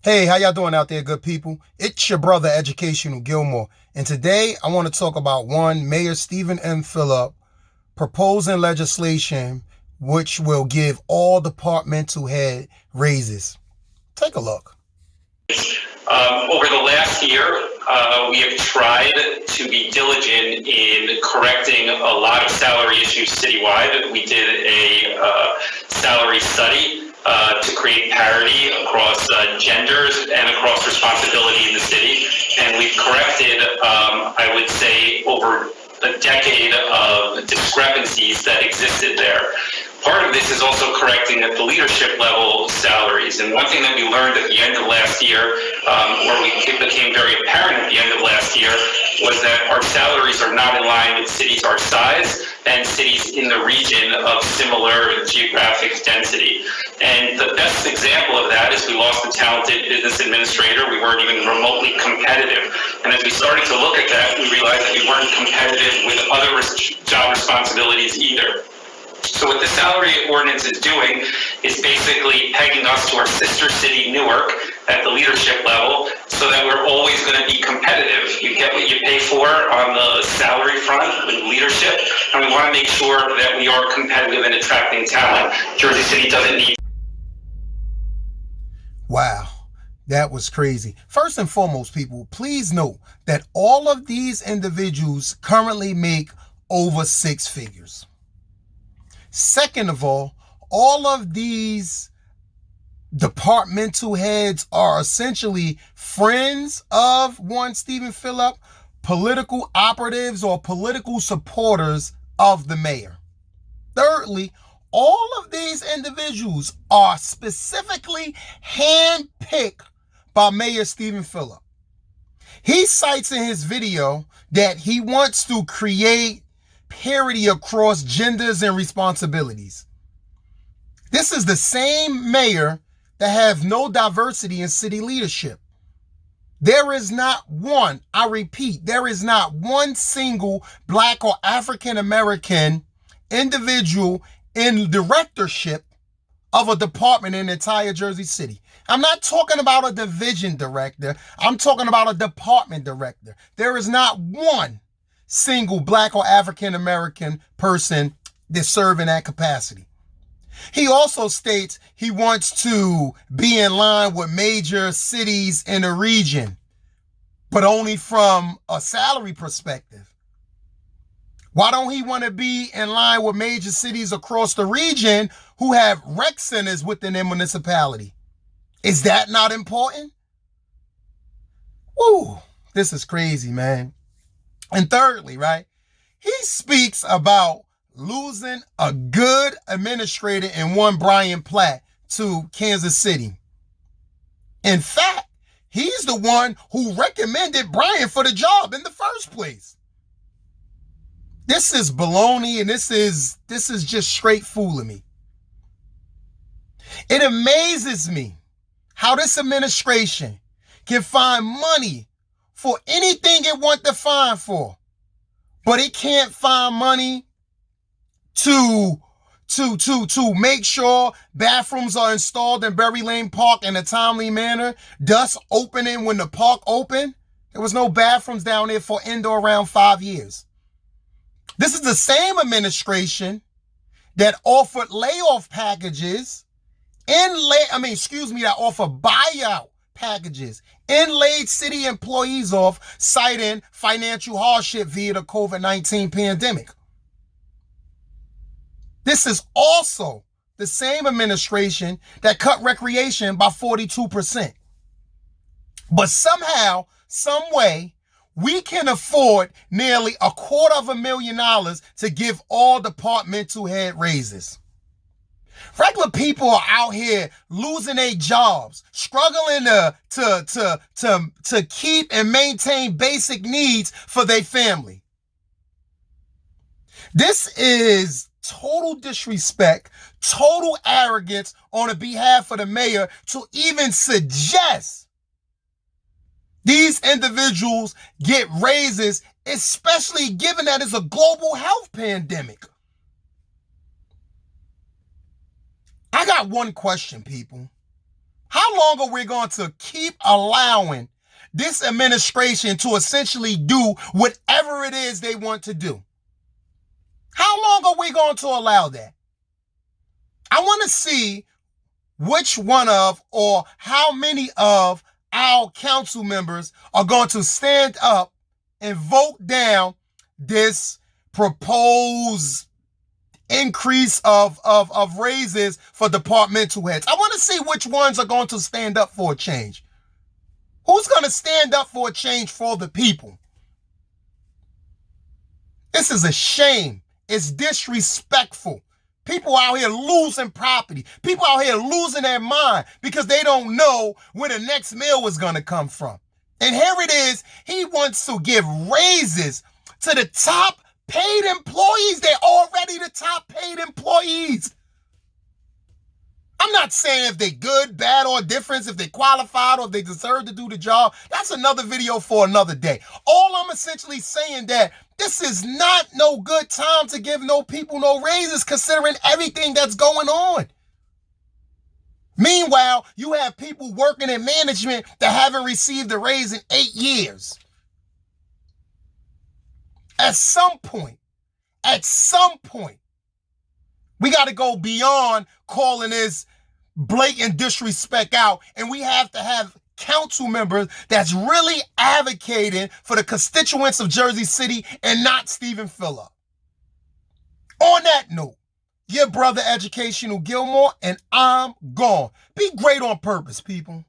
Hey, how y'all doing out there, good people? It's your brother, Educational Gilmore, and today I want to talk about Mayor Stephen M. Phillip proposing legislation which will give all departmental head raises. Take a look. Over the last year, we have tried to be diligent in correcting a lot of salary issues citywide. We did a salary study to create parity across genders and across responsibility in the city. And we've corrected, I would say, over a decade of discrepancies that existed there. Part of this is also correcting at the leadership level salaries. And one thing that we learned at the end of last year, it became very apparent at the end of last year, was that our salaries are not in line with cities our size and cities in the region of similar geographic density. And the best example of that is we lost a talented business administrator. We weren't even remotely competitive. And as we started to look at that, we realized that we weren't competitive with other job responsibilities either. So what the salary ordinance is doing is basically pegging us to our sister city, Newark, at the leadership level, so that we're always going to be competitive. You get what you pay for on the salary front with leadership, and we want to make sure that we are competitive in attracting talent. Jersey City doesn't need. Wow, that was crazy. First and foremost, people, please note that all of these individuals currently make over six figures. Second of all of these departmental heads are essentially friends of Stephen Phillip, political operatives or political supporters of the mayor. Thirdly, all of these individuals are specifically handpicked by Mayor Stephen Phillip. He cites in his video that he wants to create parity across genders and responsibilities. This is the same mayor that have no diversity in city leadership. There is not one, I repeat, there is not one single Black or African American individual in directorship of a department in entire Jersey City. I'm not talking about a division director. I'm talking about a department director. There is not one single Black or African American person that serve in that capacity. He also states he wants to be in line with major cities in the region, but only from a salary perspective. Why don't he want to be in line with major cities across the region who have rec centers within their municipality? Is that not important? Woo, this is crazy, man. And thirdly, right, he speaks about losing a good administrator in one Brian Platt to Kansas City. In fact, he's the one who recommended Brian for the job in the first place. This is baloney, and this is just straight fooling me. It amazes me how this administration can find money for anything it wants to find for, but it can't find money to make sure bathrooms are installed in Berry Lane Park in a timely manner, thus opening when the park opened. There was no bathrooms down there for indoor around 5 years. This is the same administration that offered layoff packages that offer buyout packages and laid city employees off, citing financial hardship via the COVID-19 pandemic. This is also the same administration that cut recreation by 42%. But somehow, some way, we can afford nearly $250,000 to give all departmental head raises. Regular people are out here losing their jobs, struggling to keep and maintain basic needs for their family. This is total disrespect, total arrogance on the behalf of the mayor to even suggest these individuals get raises, especially given that it's a global health pandemic. I got one question, people. How longer we're going to keep allowing this administration to essentially do whatever it is they want to do. How long are we going to allow that? I want to see which one of or how many of our council members are going to stand up and vote down this proposed increase of raises for departmental heads. I want to see which ones are going to stand up for a change. Who's going to stand up for a change for the people? This is a shame. It's disrespectful. People out here losing property. People out here losing their mind because they don't know where the next meal is going to come from. And here it is. He wants to give raises to the top paid employees. They're already the top paid employees. I'm not saying if they're good, bad, or different, if they qualified or if they deserve to do the job. That's another video for another day. All I'm essentially saying that this is not no good time to give no people no raises considering everything that's going on. Meanwhile, you have people working in management that haven't received a raise in 8 years. At some point, we got to go beyond calling this blatant disrespect out, and we have to have council members that's really advocating for the constituents of Jersey City and not Stephen Phillip. On that note, your brother Educational Gilmore, and I'm gone. Be great on purpose, people.